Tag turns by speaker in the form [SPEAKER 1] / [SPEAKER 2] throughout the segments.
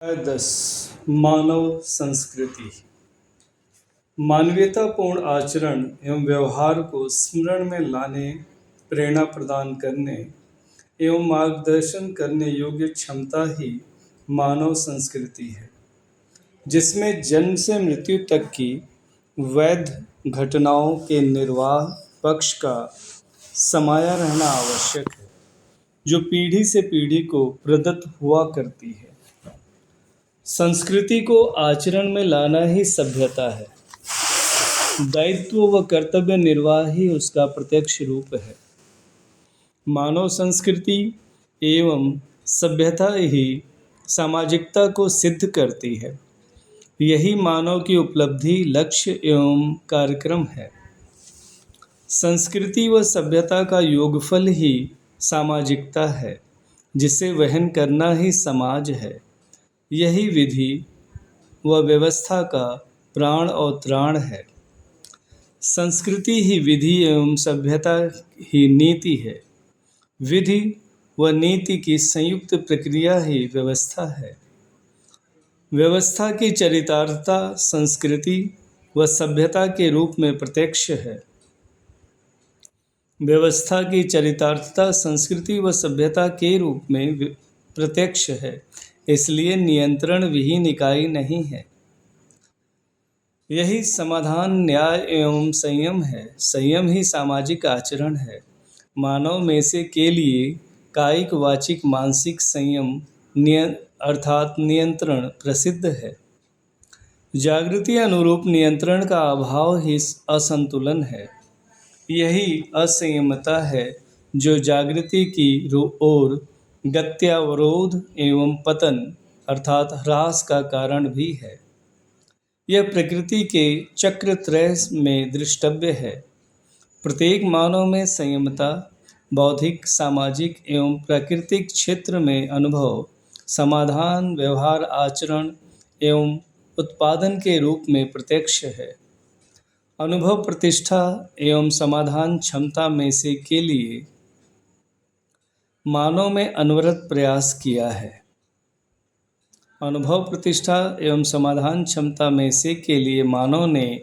[SPEAKER 1] 10 मानव संस्कृति। मानवीयतापूर्ण आचरण एवं व्यवहार को स्मरण में लाने, प्रेरणा प्रदान करने एवं मार्गदर्शन करने योग्य क्षमता ही मानव संस्कृति है, जिसमें जन्म से मृत्यु तक की वैध घटनाओं के निर्वाह पक्ष का समाया रहना आवश्यक है, जो पीढ़ी से पीढ़ी को प्रदत्त हुआ करती है। संस्कृति को आचरण में लाना ही सभ्यता है। दायित्व व कर्तव्य निर्वाह ही उसका प्रत्यक्ष रूप है। मानव संस्कृति एवं सभ्यता ही सामाजिकता को सिद्ध करती है। यही मानव की उपलब्धि, लक्ष्य एवं कार्यक्रम है। संस्कृति व सभ्यता का योगफल ही सामाजिकता है, जिसे वहन करना ही समाज है। यही विधि व व्यवस्था का प्राण और त्राण है। संस्कृति ही विधि एवं सभ्यता ही नीति है। विधि व नीति की संयुक्त प्रक्रिया ही व्यवस्था है। व्यवस्था की चरितार्थता संस्कृति व सभ्यता के रूप में प्रत्यक्ष है। व्यवस्था की चरितार्थता संस्कृति व सभ्यता के रूप में प्रत्यक्ष है, इसलिए नियंत्रण विहीन इकाई नहीं है। यही समाधान, न्याय एवं संयम है। संयम ही सामाजिक आचरण है। मानव में से के लिए कायिक, वाचिक, मानसिक संयम अर्थात नियंत्रण प्रसिद्ध है। जागृति अनुरूप नियंत्रण का अभाव ही असंतुलन है। यही असंयमता है जो जागृति की ओर गत्यावरोध एवं पतन अर्थात ह्रास का कारण भी है। यह प्रकृति के चक्रत्रय में दृष्टव्य है। प्रत्येक मानव में संयमता बौद्धिक, सामाजिक एवं प्राकृतिक क्षेत्र में अनुभव, समाधान, व्यवहार, आचरण एवं उत्पादन के रूप में प्रत्यक्ष है। अनुभव, प्रतिष्ठा एवं समाधान क्षमता में से के लिए मानव में अनवरत प्रयास किया है। अनुभव, प्रतिष्ठा एवं समाधान क्षमता में से के लिए मानव ने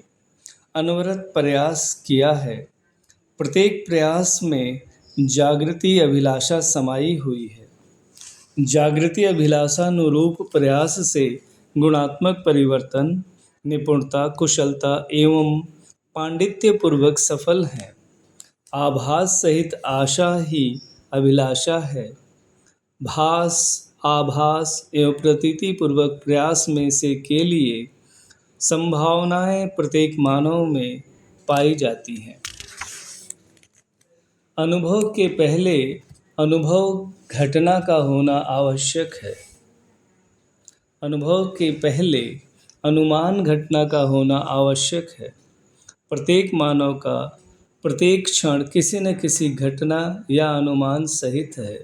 [SPEAKER 1] अनवरत प्रयास किया है। प्रत्येक प्रयास में जागृति अभिलाषा समाई हुई है। जागृति अभिलाषानुरूप प्रयास से गुणात्मक परिवर्तन, निपुणता, कुशलता एवं पांडित्यपूर्वक सफल है। आभास सहित आशा ही अभिलाषा है। भास, आभास एवं प्रतीति पूर्वक प्रयास में से के लिए संभावनाएं प्रत्येक मानव में पाई जाती हैं। अनुभव के पहले अनुभव घटना का होना आवश्यक है। अनुभव के पहले अनुमान घटना का होना आवश्यक है। प्रत्येक मानव का प्रत्येक क्षण किसी न किसी घटना या अनुमान सहित है।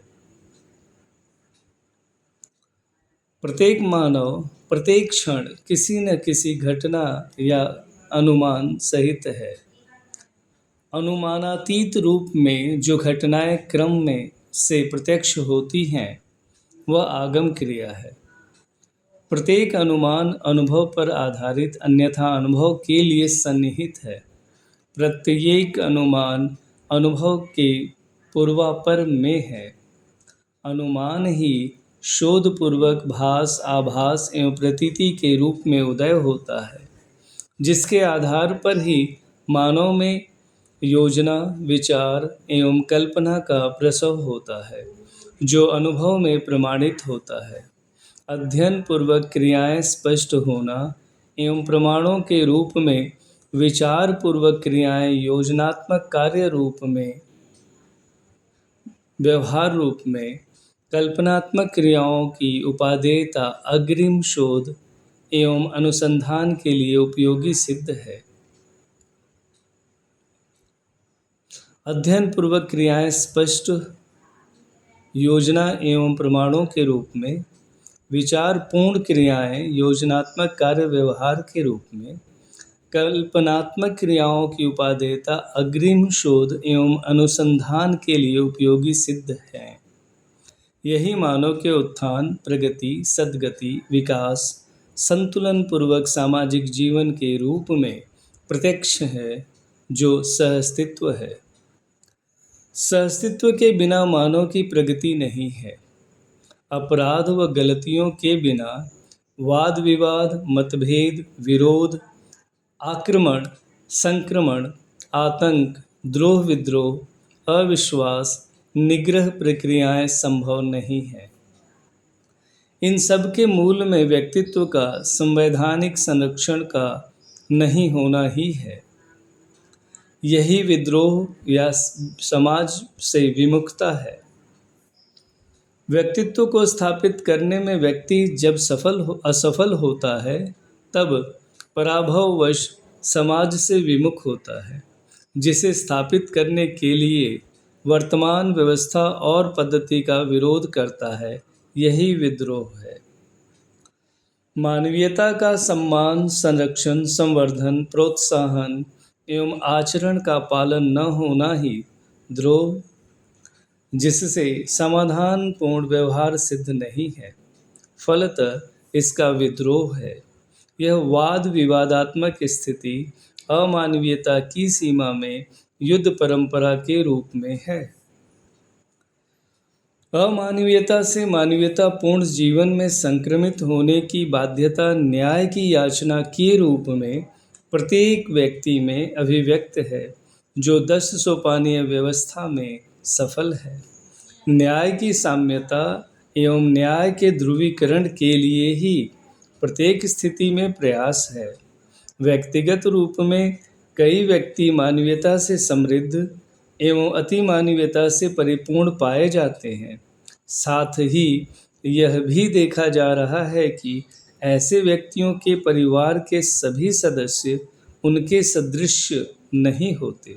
[SPEAKER 1] प्रत्येक मानव प्रत्येक क्षण किसी न किसी घटना या अनुमान सहित है। अनुमानातीत रूप में जो घटनाएं क्रम में से प्रत्यक्ष होती हैं, वह आगम क्रिया है। प्रत्येक अनुमान अनुभव पर आधारित, अन्यथा अनुभव के लिए सन्निहित है। प्रत्येक अनुमान अनुभव के पूर्वापर में है। अनुमान ही शोधपूर्वक भास, आभास एवं प्रतीति के रूप में उदय होता है, जिसके आधार पर ही मानव में योजना, विचार एवं कल्पना का प्रसव होता है, जो अनुभव में प्रमाणित होता है। अध्ययन पूर्वक क्रियाएं स्पष्ट होना एवं प्रमाणों के रूप में विचार पूर्वक क्रियाएं योजनात्मक कार्य रूप में, व्यवहार रूप में, कल्पनात्मक क्रियाओं की उपादेयता अग्रिम शोध एवं अनुसंधान के लिए उपयोगी सिद्ध है। अध्ययन पूर्वक क्रियाएं स्पष्ट योजना एवं प्रमाणों के रूप में, विचार पूर्ण क्रियाएं योजनात्मक कार्य व्यवहार के रूप में, कल्पनात्मक क्रियाओं की उपादेयता अग्रिम शोध एवं अनुसंधान के लिए उपयोगी सिद्ध है। यही मानव के उत्थान, प्रगति, सद्गति, विकास, संतुलन पूर्वक सामाजिक जीवन के रूप में प्रत्यक्ष है, जो सहअस्तित्व है। सहअस्तित्व के बिना मानव की प्रगति नहीं है। अपराध व गलतियों के बिना वाद विवाद, मतभेद, विरोध, आक्रमण, संक्रमण, आतंक, द्रोह विद्रोह, अविश्वास, निग्रह प्रक्रियाएं संभव नहीं है। इन सब के मूल में व्यक्तित्व का संवैधानिक संरक्षण का नहीं होना ही है। यही विद्रोह या समाज से विमुखता है। व्यक्तित्व को स्थापित करने में व्यक्ति जब असफल होता है, तब पराभववश समाज से विमुख होता है, जिसे स्थापित करने के लिए वर्तमान व्यवस्था और पद्धति का विरोध करता है। यही विद्रोह है। मानवीयता का सम्मान, संरक्षण, संवर्धन, प्रोत्साहन एवं आचरण का पालन न होना ही द्रोह, जिससे समाधान पूर्ण व्यवहार सिद्ध नहीं है, फलतः इसका विद्रोह है। यह वाद विवादात्मक स्थिति अमानवीयता की सीमा में युद्ध परंपरा के रूप में है। अमानवीयता से मानवीयता पूर्ण जीवन में संक्रमित होने की बाध्यता न्याय की याचना के रूप में प्रत्येक व्यक्ति में अभिव्यक्त है, जो 10 सोपानीय व्यवस्था में सफल है। न्याय की साम्यता एवं न्याय के ध्रुवीकरण के लिए ही प्रत्येक स्थिति में प्रयास है। व्यक्तिगत रूप में कई व्यक्ति मानवीयता से समृद्ध एवं अति मानवीयता से परिपूर्ण पाए जाते हैं। साथ ही यह भी देखा जा रहा है कि ऐसे व्यक्तियों के परिवार के सभी सदस्य उनके सदृश नहीं होते।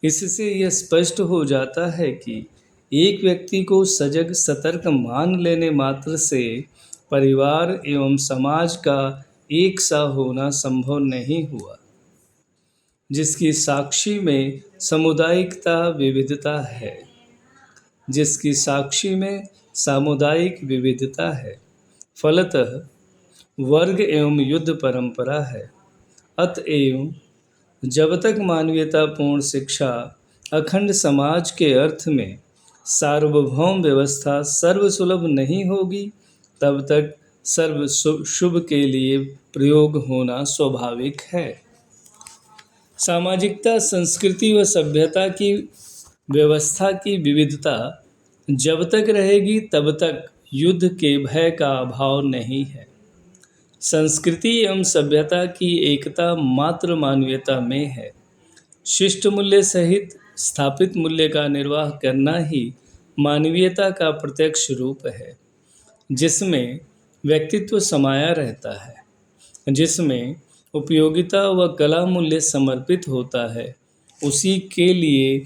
[SPEAKER 1] इससे यह स्पष्ट हो जाता है कि एक व्यक्ति को सजग सतर्क मान लेने मात्र से परिवार एवं समाज का एक सा होना संभव नहीं हुआ, जिसकी साक्षी में सामुदायिकता विविधता है। जिसकी साक्षी में सामुदायिक विविधता है, फलतः वर्ग एवं युद्ध परंपरा है। अतएव जब तक मानवीयतापूर्ण शिक्षा अखंड समाज के अर्थ में सार्वभौम व्यवस्था सर्वसुलभ नहीं होगी, तब तक सर्व शुभ के लिए प्रयोग होना स्वाभाविक है। सामाजिकता, संस्कृति व सभ्यता की व्यवस्था की विविधता जब तक रहेगी, तब तक युद्ध के भय का अभाव नहीं है। संस्कृति एवं सभ्यता की एकता मात्र मानवीयता में है। शिष्ट मूल्य सहित स्थापित मूल्य का निर्वाह करना ही मानवीयता का प्रत्यक्ष रूप है, जिसमें व्यक्तित्व समाया रहता है, जिसमें उपयोगिता व कला मूल्य समर्पित होता है, उसी के लिए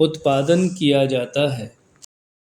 [SPEAKER 1] उत्पादन किया जाता है।